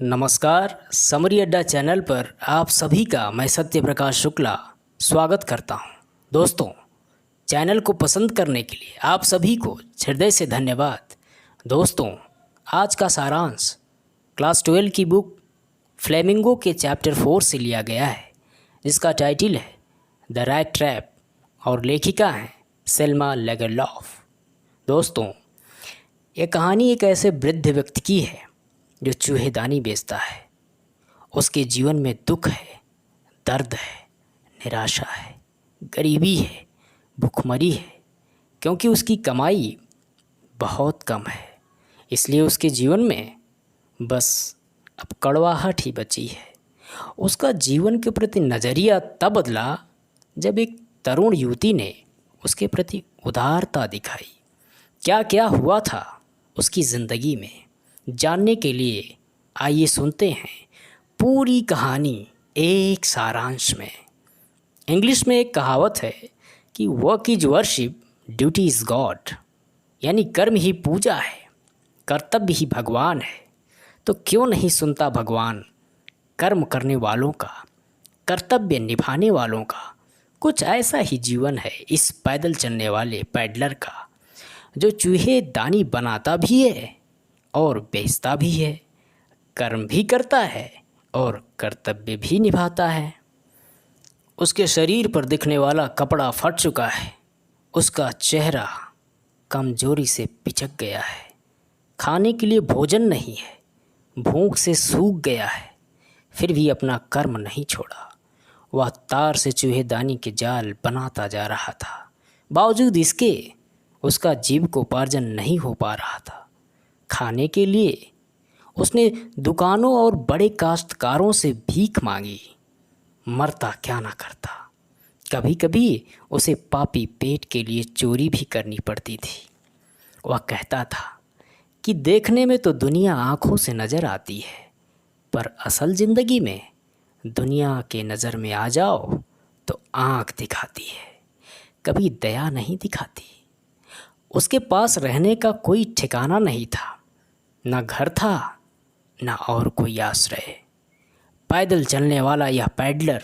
नमस्कार। समरी अड्डा चैनल पर आप सभी का मैं सत्य प्रकाश शुक्ला स्वागत करता हूं। दोस्तों, चैनल को पसंद करने के लिए आप सभी को हृदय से धन्यवाद। दोस्तों, आज का सारांश क्लास 12 की बुक फ्लेमिंगो के चैप्टर 4 से लिया गया है, जिसका टाइटल है द रैट ट्रैप और लेखिका हैं सेल्मा लेगरलॉफ। दोस्तों, ये कहानी एक ऐसे वृद्ध व्यक्ति की है जो चूहेदानी बेचता है। उसके जीवन में दुख है, दर्द है, निराशा है, गरीबी है, भुखमरी है, क्योंकि उसकी कमाई बहुत कम है। इसलिए उसके जीवन में बस अब कड़वाहट ही बची है। उसका जीवन के प्रति नज़रिया तब बदला जब एक तरुण युवती ने उसके प्रति उदारता दिखाई। क्या क्या हुआ था उसकी ज़िंदगी में, जानने के लिए आइए सुनते हैं पूरी कहानी एक सारांश में। इंग्लिश में एक कहावत है कि work is worship, duty is God, यानी कर्म ही पूजा है, कर्तव्य ही भगवान है। तो क्यों नहीं सुनता भगवान कर्म करने वालों का, कर्तव्य निभाने वालों का। कुछ ऐसा ही जीवन है इस पैदल चलने वाले पैडलर का, जो चूहे दानी बनाता भी है और बेचता भी है, कर्म भी करता है और कर्तव्य भी निभाता है। उसके शरीर पर दिखने वाला कपड़ा फट चुका है, उसका चेहरा कमजोरी से पिचक गया है, खाने के लिए भोजन नहीं है, भूख से सूख गया है, फिर भी अपना कर्म नहीं छोड़ा। वह तार से चूहेदानी के जाल बनाता जा रहा था। बावजूद इसके उसका जीविकोपार्जन नहीं हो पा रहा था। खाने के लिए उसने दुकानों और बड़े काश्तकारों से भीख मांगी। मरता क्या ना करता। कभी कभी उसे पापी पेट के लिए चोरी भी करनी पड़ती थी। वह कहता था कि देखने में तो दुनिया आँखों से नज़र आती है, पर असल ज़िंदगी में दुनिया के नज़र में आ जाओ तो आँख दिखाती है, कभी दया नहीं दिखाती। उसके पास रहने का कोई ठिकाना नहीं था, न घर था न और कोई आश्रय। पैदल चलने वाला यह पैडलर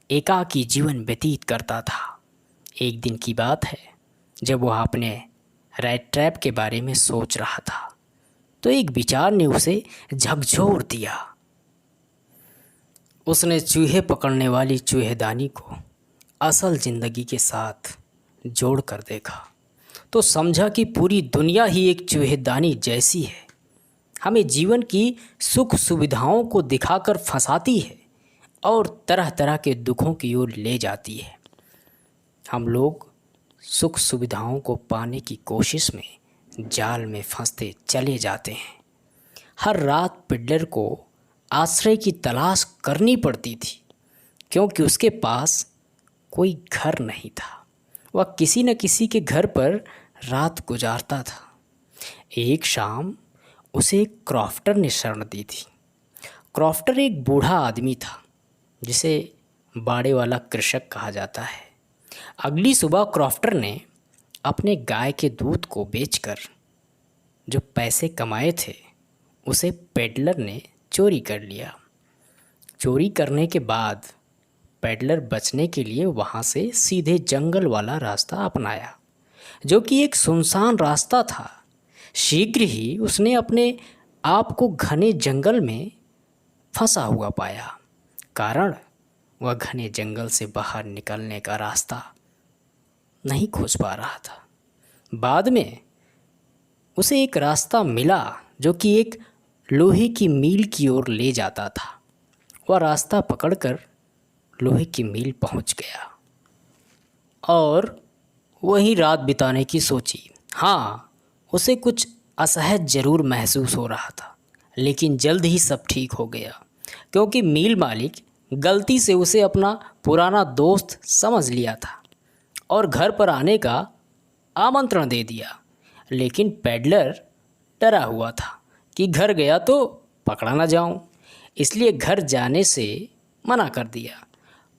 एकाकी जीवन व्यतीत करता था। एक दिन की बात है, जब वह अपने रैट ट्रैप के बारे में सोच रहा था, तो एक विचार ने उसे झकझोर दिया। उसने चूहे पकड़ने वाली चूहेदानी को असल ज़िंदगी के साथ जोड़ कर देखा, तो समझा कि पूरी दुनिया ही एक चूहेदानी जैसी है। हमें जीवन की सुख सुविधाओं को दिखाकर फंसाती है और तरह तरह के दुखों की ओर ले जाती है। हम लोग सुख सुविधाओं को पाने की कोशिश में जाल में फंसते चले जाते हैं। हर रात पिडलर को आश्रय की तलाश करनी पड़ती थी, क्योंकि उसके पास कोई घर नहीं था। वह किसी न किसी के घर पर रात गुजारता था। एक शाम उसे एक क्रॉफ्टर ने शरण दी थी। क्रॉफ्टर एक बूढ़ा आदमी था, जिसे बाड़े वाला कृषक कहा जाता है। अगली सुबह क्रॉफ्टर ने अपने गाय के दूध को बेचकर जो पैसे कमाए थे, उसे पेडलर ने चोरी कर लिया। चोरी करने के बाद पेडलर बचने के लिए वहाँ से सीधे जंगल वाला रास्ता अपनाया, जो कि एक सुनसान रास्ता था। शीघ्र ही उसने अपने आप को घने जंगल में फंसा हुआ पाया, कारण वह घने जंगल से बाहर निकलने का रास्ता नहीं खोज पा रहा था। बाद में उसे एक रास्ता मिला, जो कि एक लोहे की मील की ओर ले जाता था। वह रास्ता पकड़कर लोहे की मील पहुंच गया और वहीं रात बिताने की सोची। हाँ, उसे कुछ असहज जरूर महसूस हो रहा था, लेकिन जल्द ही सब ठीक हो गया, क्योंकि मील मालिक गलती से उसे अपना पुराना दोस्त समझ लिया था और घर पर आने का आमंत्रण दे दिया। लेकिन पैडलर डरा हुआ था कि घर गया तो पकड़ा ना जाऊं, इसलिए घर जाने से मना कर दिया।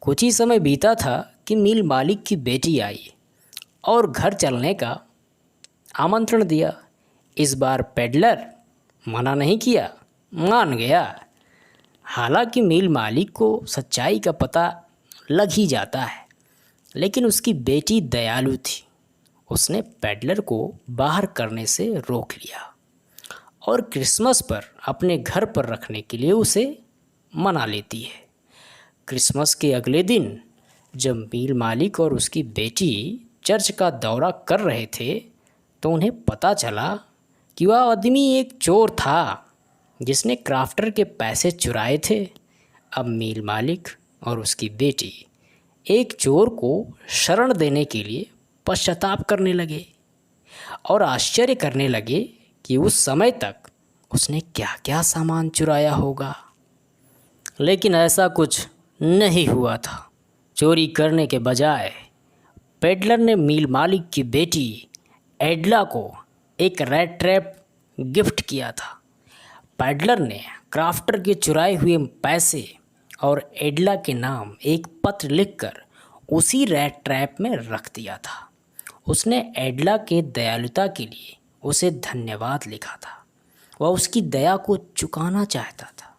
कुछ ही समय बीता था कि मील मालिक की बेटी आई और घर चलने का आमंत्रण दिया। इस बार पेडलर मना नहीं किया मान गया। हालांकि मिल मालिक को सच्चाई का पता लग ही जाता है, लेकिन उसकी बेटी दयालु थी। उसने पेडलर को बाहर करने से रोक लिया और क्रिसमस पर अपने घर पर रखने के लिए उसे मना लेती है। क्रिसमस के अगले दिन जब मिल मालिक और उसकी बेटी चर्च का दौरा कर रहे थे तो उन्हें पता चला कि वह आदमी एक चोर था जिसने क्राफ्टर के पैसे चुराए थे। अब मिल मालिक और उसकी बेटी एक चोर को शरण देने के लिए पश्चाताप करने लगे और आश्चर्य करने लगे कि उस समय तक उसने क्या क्या सामान चुराया होगा। लेकिन ऐसा कुछ नहीं हुआ था। चोरी करने के बजाय पेडलर ने मिल मालिक की बेटी एडला को एक रैट ट्रैप गिफ्ट किया था। पेडलर ने क्राफ्टर के चुराए हुए पैसे और एडला के नाम एक पत्र लिखकर उसी रैट ट्रैप में रख दिया था। उसने एडला के दयालुता के लिए उसे धन्यवाद लिखा था। वह उसकी दया को चुकाना चाहता था,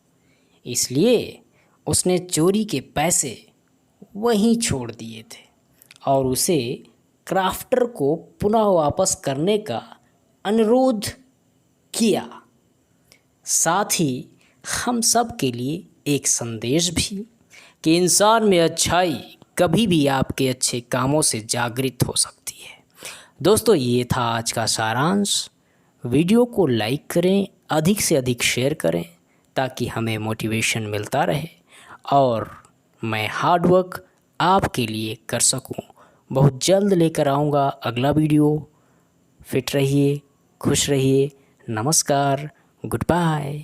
इसलिए उसने चोरी के पैसे वहीं छोड़ दिए थे और उसे क्राफ्टर को पुनः वापस करने का अनुरोध किया। साथ ही हम सब के लिए एक संदेश भी कि इंसान में अच्छाई कभी भी आपके अच्छे कामों से जागृत हो सकती है। दोस्तों, ये था आज का सारांश। वीडियो को लाइक करें, अधिक से अधिक शेयर करें ताकि हमें मोटिवेशन मिलता रहे और मैं हार्ड वर्क आपके लिए कर सकूं। बहुत जल्द लेकर आऊँगा अगला वीडियो। फिट रहिए, खुश रहिए। नमस्कार, गुड बाय।